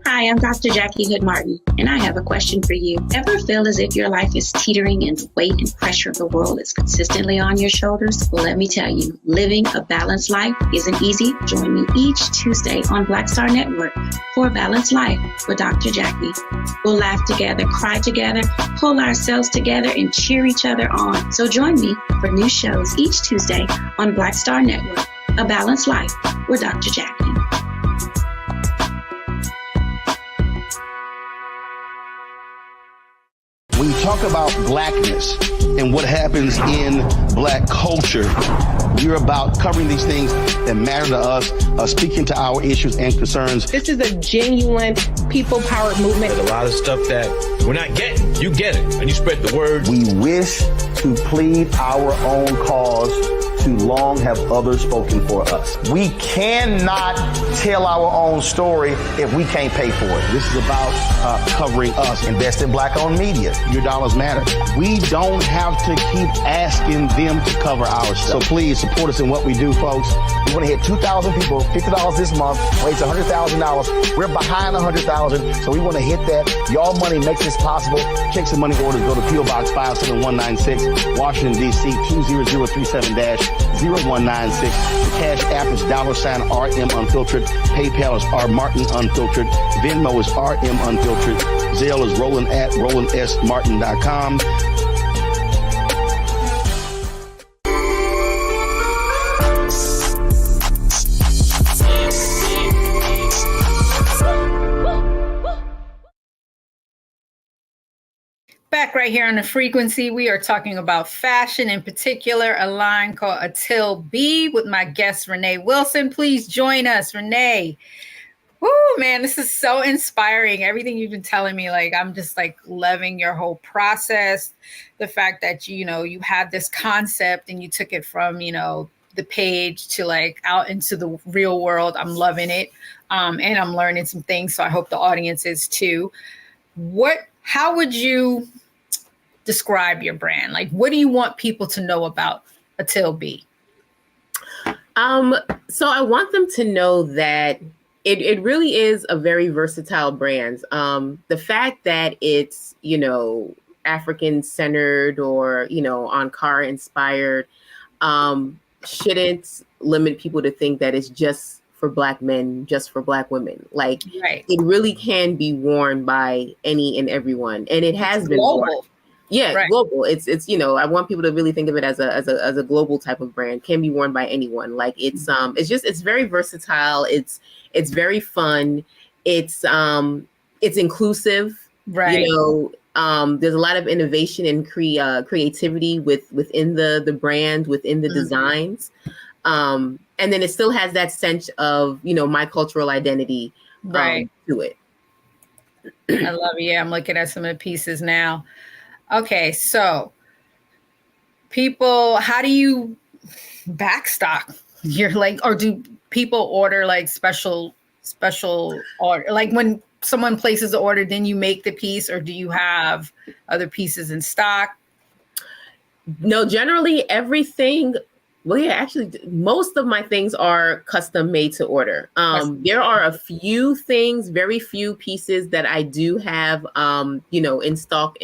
Hi, I'm Dr. Jackie Hood Martin, and I have a question for you. Ever feel as if your life is teetering and the weight and pressure of the world is consistently on your shoulders? Well, let me tell you, living a balanced life isn't easy. Join me each Tuesday on Black Star Network for A Balanced Life with Dr. Jackie. We'll laugh together, cry together, pull ourselves together, and cheer each other on. So join me for new shows each Tuesday on Black Star Network, A Balanced Life with Dr. Jackie. When you talk about Blackness and what happens in Black culture, we're about covering these things that matter to us, speaking to our issues and concerns. This is a genuine people-powered movement. There's a lot of stuff that we're not getting. You get it, and you spread the word. We wish to plead our own cause. Too long have others spoken for us. We cannot tell our own story if we can't pay for it. This is about covering us. Invest in Black-owned media. Your dollars matter. We don't have to keep asking them to cover our stuff. So please support us in what we do, folks. We want to hit 2,000 people, $50 this month, raise $100,000. We're behind 100,000, so we want to hit that. Y'all money makes this possible. Checks and money orders go to P.O. Box 57196, Washington, D.C. 20037-0196. The Cash App is $RM Unfiltered. PayPal is R Martin Unfiltered. Venmo is RM Unfiltered. Zelle is Roland at RolandSMartin.com. Back right here on The Frequency, we are talking about fashion, in particular a line called Until B with my guest Renee Wilson. Please join us, Renee. Woo, man, this is so inspiring. Everything you've been telling me, like, I'm just like loving your whole process. The fact that, you had this concept and you took it from, the page to like out into the real world. I'm loving it. And I'm learning some things. So I hope the audience is too. How would you describe your brand? Like, what do you want people to know about Until B? So I want them to know that it really is a very versatile brand. The fact that it's, African centered or, Ankara inspired, shouldn't limit people to think that it's just for Black men, just for Black women. Like, It really can be worn by any and everyone, and it has been worn. Yeah, global. It's I want people to really think of it as a global type of brand. Can be worn by anyone. Like it's very versatile. It's very fun. It's inclusive. Right. There's a lot of innovation and creativity within the brand, within the designs. And then it still has that sense of, my cultural identity to it. I love it. Yeah, I'm looking at some of the pieces now. Okay, so people, how do you backstock? You're like, or do people order like special order? Like when someone places the order, then you make the piece, or do you have other pieces in stock? No, generally everything. Well, yeah, actually, most of my things are custom made to order. There are a few things, very few pieces that I do have, in stock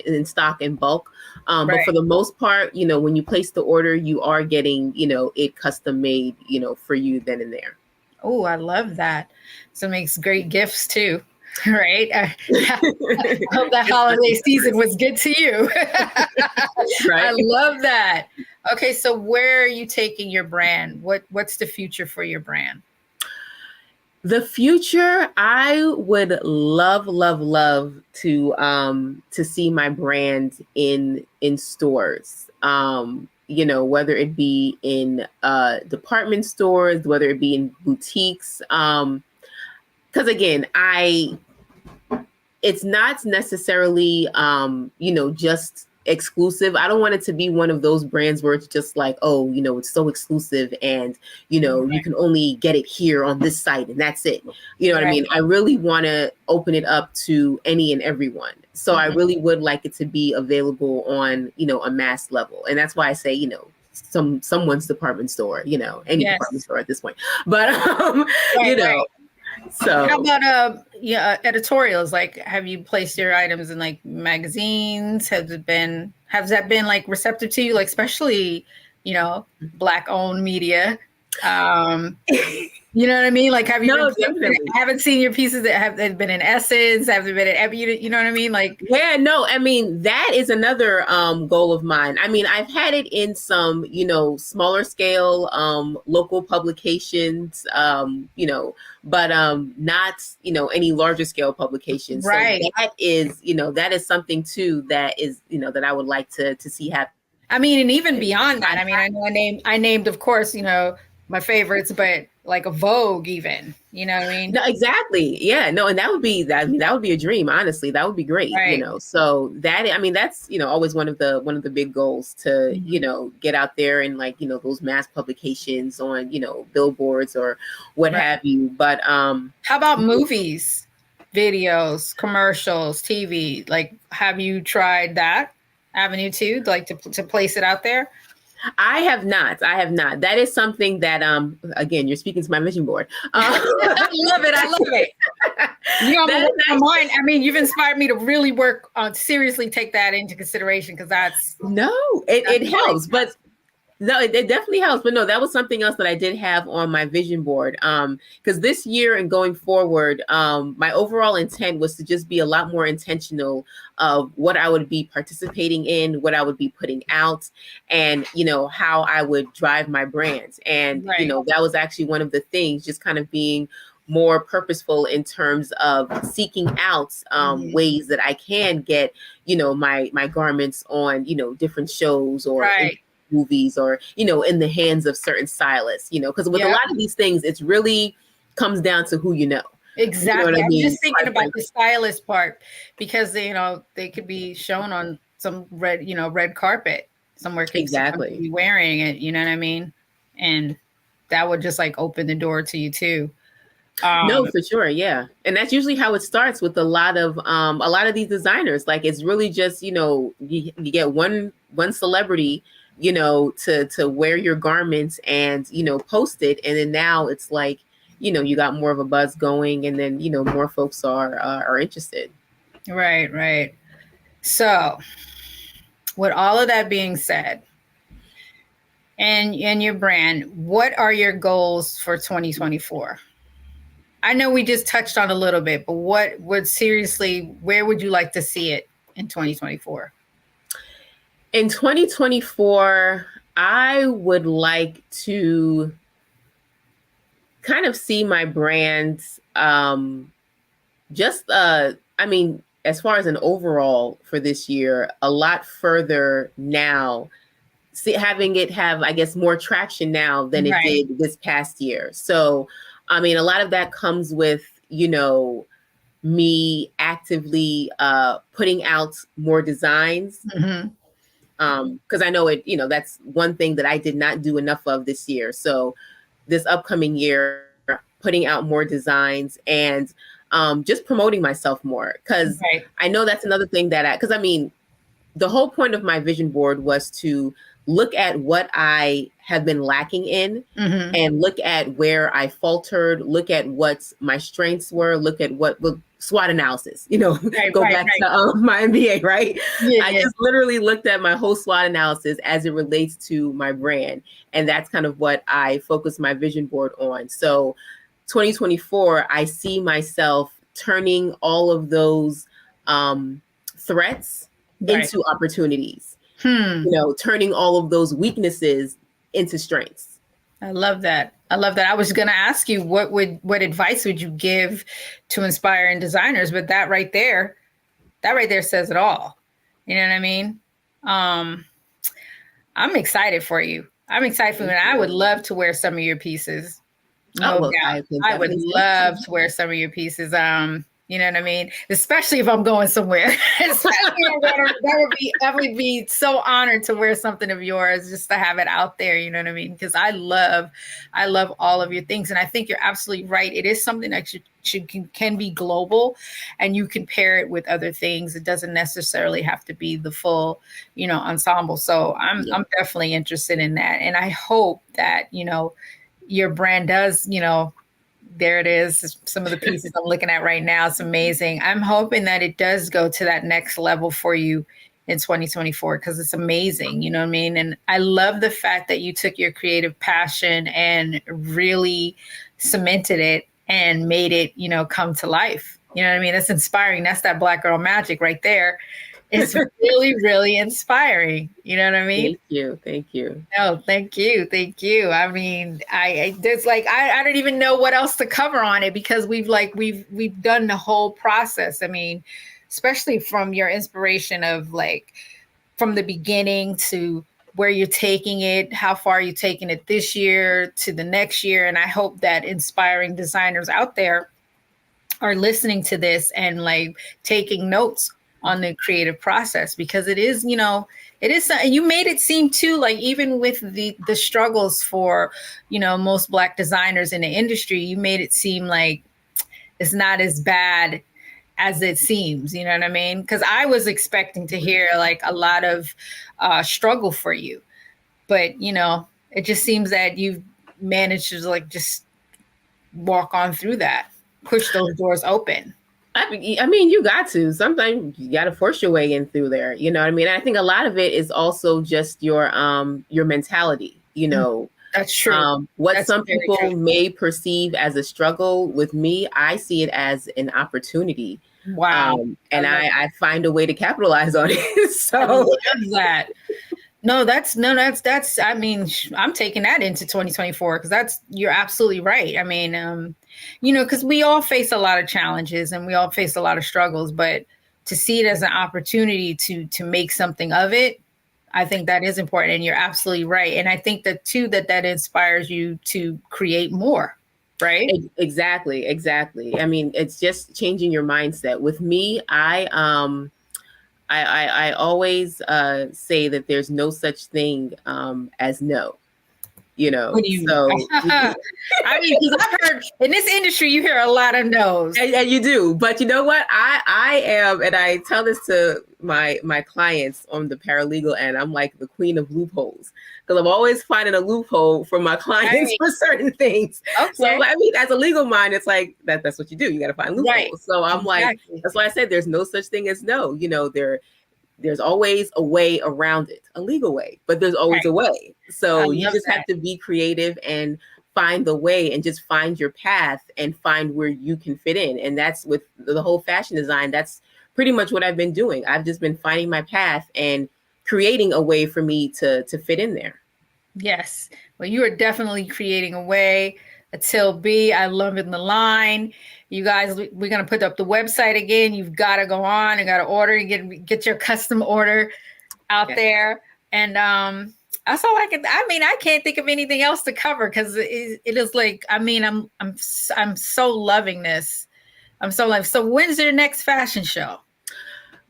in bulk. But for the most part, when you place the order, you are getting, it custom made, for you then and there. Oh, I love that. So it makes great gifts too. Right. I hope that holiday season was good to you. Right. I love that. Okay, so where are you taking your brand? What's the future for your brand? The future, I would love to see my brand in stores. Whether it be in department stores, whether it be in boutiques. Because again, it's not necessarily, just exclusive. I don't want it to be one of those brands where it's just like, oh, it's so exclusive and, you can only get it here on this site and that's it. You know what I mean? I really want to open it up to any and everyone. So I really would like it to be available on, a mass level. And that's why I say, someone's department store, any department store at this point. But, So how about editorials? Like, have you placed your items in like magazines? Has that been like receptive to you? Like, especially, Black owned media. You know what I mean? Like, have you? I haven't seen your pieces that have been in Essence. Have they been in you know what I mean? Like, yeah, no, I mean that is another goal of mine. I mean, I've had it in some, smaller scale local publications, but not any larger scale publications. Right. So that is something too that is that I would like to see happen. I mean, and even beyond that, I mean, I know I named, of course, my favorites, but like a Vogue, even, you know what I mean? No, exactly. Yeah, no, and that would be a dream. Honestly, that would be great. Right. So that's always one of the big goals to get out there and like those mass publications on billboards or what have you. But how about movies, videos, commercials, TV? Like, have you tried that avenue too, like to place it out there? I have not. That is something that, again, you're speaking to my vision board. I love it. Mine. I mean, you've inspired me to really seriously take that into consideration because it helps. But no, it definitely helps. But no, that was something else that I did have on my vision board. Because this year and going forward, my overall intent was to just be a lot more intentional of what I would be participating in, what I would be putting out, and how I would drive my brand. And that was actually one of the things, just kind of being more purposeful in terms of seeking out ways that I can get my garments on different shows or movies or in the hands of certain stylists, because with a lot of these things it's really comes down to who exactly. I'm just thinking about the stylist part because they could be shown on some red carpet somewhere, exactly, be wearing it, you know what I mean, and that would just like open the door to you too. No, for sure, yeah, and that's usually how it starts with a lot of these designers. Like it's really just you get one celebrity to wear your garments and, post it. And then now it's like, you got more of a buzz going and then, more folks are interested. Right. So with all of that being said, and your brand, what are your goals for 2024? I know we just touched on a little bit, but what would where would you like to see it in 2024? In 2024, I would like to kind of see my brand as far as an overall for this year, a lot further now, having it have, I guess, more traction now than it did this past year. So, I mean, a lot of that comes with, me actively putting out more designs. Because I know it, that's one thing that I did not do enough of this year. So this upcoming year, putting out more designs and just promoting myself more. Because I know that's another thing because the whole point of my vision board was to look at what I have been lacking in and look at where I faltered, look at what my strengths were, look at what SWOT analysis, go back to my MBA, right? I just literally looked at my whole SWOT analysis as it relates to my brand. And that's kind of what I focus my vision board on. So 2024, I see myself turning all of those threats into opportunities, turning all of those weaknesses into strengths. I love that. I was going to ask you what advice would you give to inspiring designers, but that right there says it all. You know what I mean? I'm excited for you. And I would love to wear some of your pieces. No doubt. I would love to wear some of your pieces. You know what I mean? Especially if I'm going somewhere. I would be so honored to wear something of yours, just to have it out there. You know what I mean? Because I love all of your things. And I think you're absolutely right. It is something that can be global, and you can pair it with other things. It doesn't necessarily have to be the full, ensemble. So I'm definitely interested in that. And I hope that, your brand does, there it is. Some of the pieces I'm looking at right now. It's amazing. I'm hoping that it does go to that next level for you in 2024, because it's amazing. You know what I mean? And I love the fact that you took your creative passion and really cemented it and made it, come to life. You know what I mean? That's inspiring. That's that Black girl magic right there. It's really, really inspiring. You know what I mean? Thank you. No, thank you. I mean, I don't even know what else to cover on it, because we've done the whole process. I mean, especially from your inspiration of from the beginning to where you're taking it, how far you're taking it this year to the next year. And I hope that inspiring designers out there are listening to this and taking notes on the creative process, because it is, it is, and you made it seem too, even with the struggles for, most Black designers in the industry, you made it seem like it's not as bad as it seems. You know what I mean? Because I was expecting to hear a lot of struggle for you, but it just seems that you've managed to just walk on through that, push those doors open. I mean, you got to. Sometimes you got to force your way in through there. You know what I mean? And I think a lot of it is also just your mentality. That's true. What some people may perceive as a struggle, with me, I see it as an opportunity. Wow. And I find a way to capitalize on it. So I love that. That's I mean, I'm taking that into 2024, because you're absolutely right. I mean, because we all face a lot of challenges and we all face a lot of struggles, but to see it as an opportunity to make something of it, I think that is important. And you're absolutely right. And I think that too, that inspires you to create more, right? Exactly. I mean, it's just changing your mindset. With me, I always say that there's no such thing as no. So I mean, because I've heard in this industry, you hear a lot of no's. And you do. But you know what? I am, and I tell this to my clients on the paralegal end, I'm like the queen of loopholes, because I'm always finding a loophole for my clients for certain things. Okay. So I mean, as a legal mind, it's like that's what you do. You got to find loopholes. Right. So I'm that's why I said there's no such thing as no. There's always a way around it, a legal way, but there's always a way. So you just have to be creative and find the way, and just find your path and find where you can fit in. And that's with the whole fashion design. That's pretty much what I've been doing. I've just been finding my path and creating a way for me to fit in there. Yes. Well, you are definitely creating a way. Till B, I love in the line. You guys, we're going to put up the website again. You've got to go on and got to order and get your custom order out there. And that's all I can. I mean, I can't think of anything else to cover, because it is I'm so loving this. I'm so loving. So when's your next fashion show?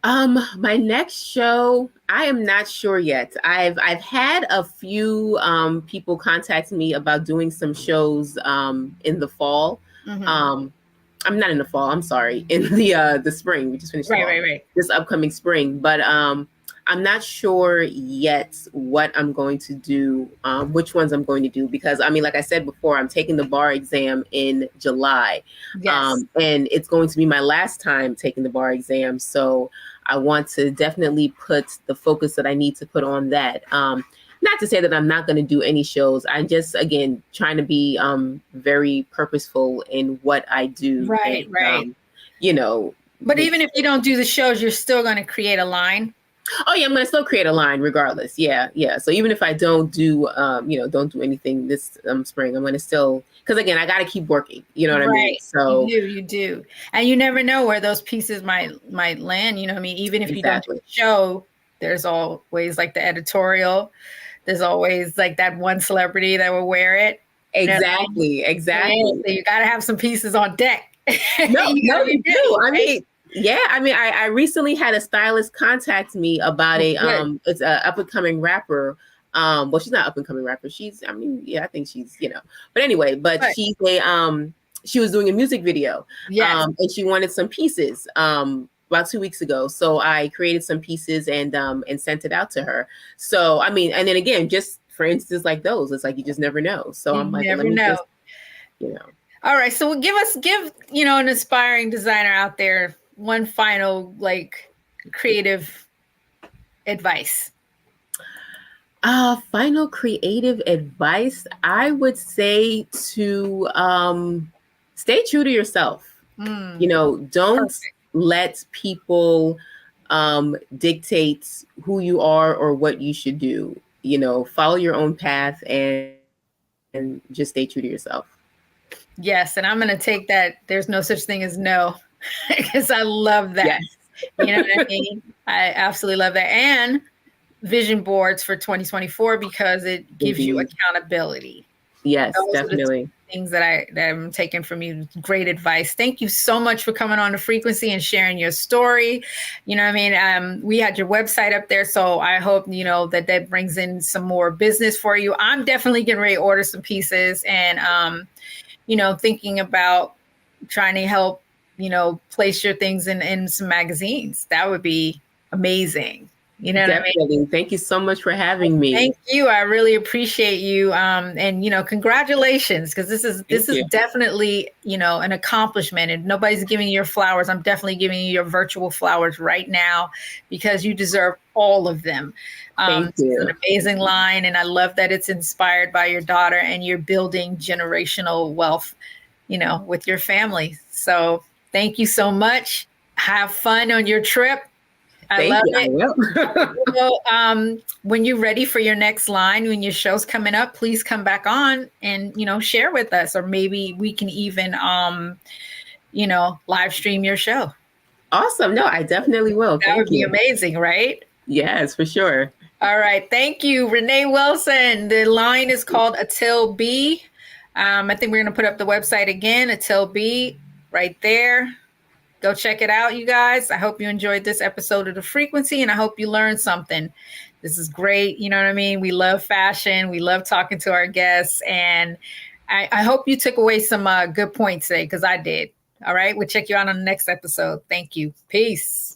My next show, I am not sure yet. I've had a few people contact me about doing some shows in the fall. Mhm. I'm not in the fall. I'm sorry, in the spring. We just finished fall. Right. This upcoming spring, but I'm not sure yet what I'm going to do, which ones I'm going to do, because I mean, like I said before, I'm taking the bar exam in July, Yes. and it's going to be my last time taking the bar exam. So I want to definitely put the focus that I need to put on that. Not to say that I'm not going to do any shows. I'm just, again, trying to be very purposeful in what I do. Right. You know. But even if you don't do the shows, you're still going to create a line. Oh yeah, I'm gonna still create a line regardless. Yeah. So even if I don't do, don't do anything this spring, I'm gonna still, because again, I got to keep working. You know what I mean? So you do, and you never know where those pieces might land. You know what I mean? Even if you don't do a show, there's always like the editorial. There's always like that one celebrity that will wear it. Exactly. So you got to have some pieces on deck. No, you do. Right? I recently had a stylist contact me about it's a up and coming rapper. Well, she's not up and coming rapper. I think she's, but anyway, she's she was doing a music video. Yes. And she wanted some pieces about 2 weeks ago. So I created some pieces and sent it out to her. So, I mean, and then again, just for instance, like those, it's like, you just never know. So I'm like, let me just, All right. So give an aspiring designer out there one final like creative advice. Final creative advice, I would say to stay true to yourself. Don't let people dictate who you are or what you should do. Follow your own path and just stay true to yourself. Yes, and I'm going to take that. There's no such thing as no, because I love that. Yes. You know what I mean? I absolutely love that. And vision boards for 2024, because it gives you accountability. Yes, definitely. Things that I'm taking from you. Great advice. Thank you so much for coming on The Frequency and sharing your story. You know what I mean? We had your website up there, so I hope, that brings in some more business for you. I'm definitely getting ready to order some pieces and, thinking about trying to help, place your things in some magazines. That would be amazing. You know Definitely. what I mean? Thank you so much for having me. Thank you. I really appreciate you. And congratulations, because this is definitely, an accomplishment, and nobody's giving you your flowers. I'm definitely giving you your virtual flowers right now, because you deserve all of them. Thank you. It's an amazing line, and I love that it's inspired by your daughter, and you're building generational wealth, with your family. So thank you so much. Have fun on your trip. I love it. Well, when you're ready for your next line, when your show's coming up, please come back on and, share with us, or maybe we can even, live stream your show. Awesome. No, I definitely will. That would be amazing, right? Yes, for sure. All right. Thank you, Renee Wilson. The line is called Atil B. I think we're going to put up the website again, Atil B, right there. Go check it out, you guys. I hope you enjoyed this episode of The Frequency, and I hope you learned something. This is great. You know what I mean? We love fashion. We love talking to our guests. And I hope you took away some good points today, because I did. All right. We'll check you out on the next episode. Thank you. Peace.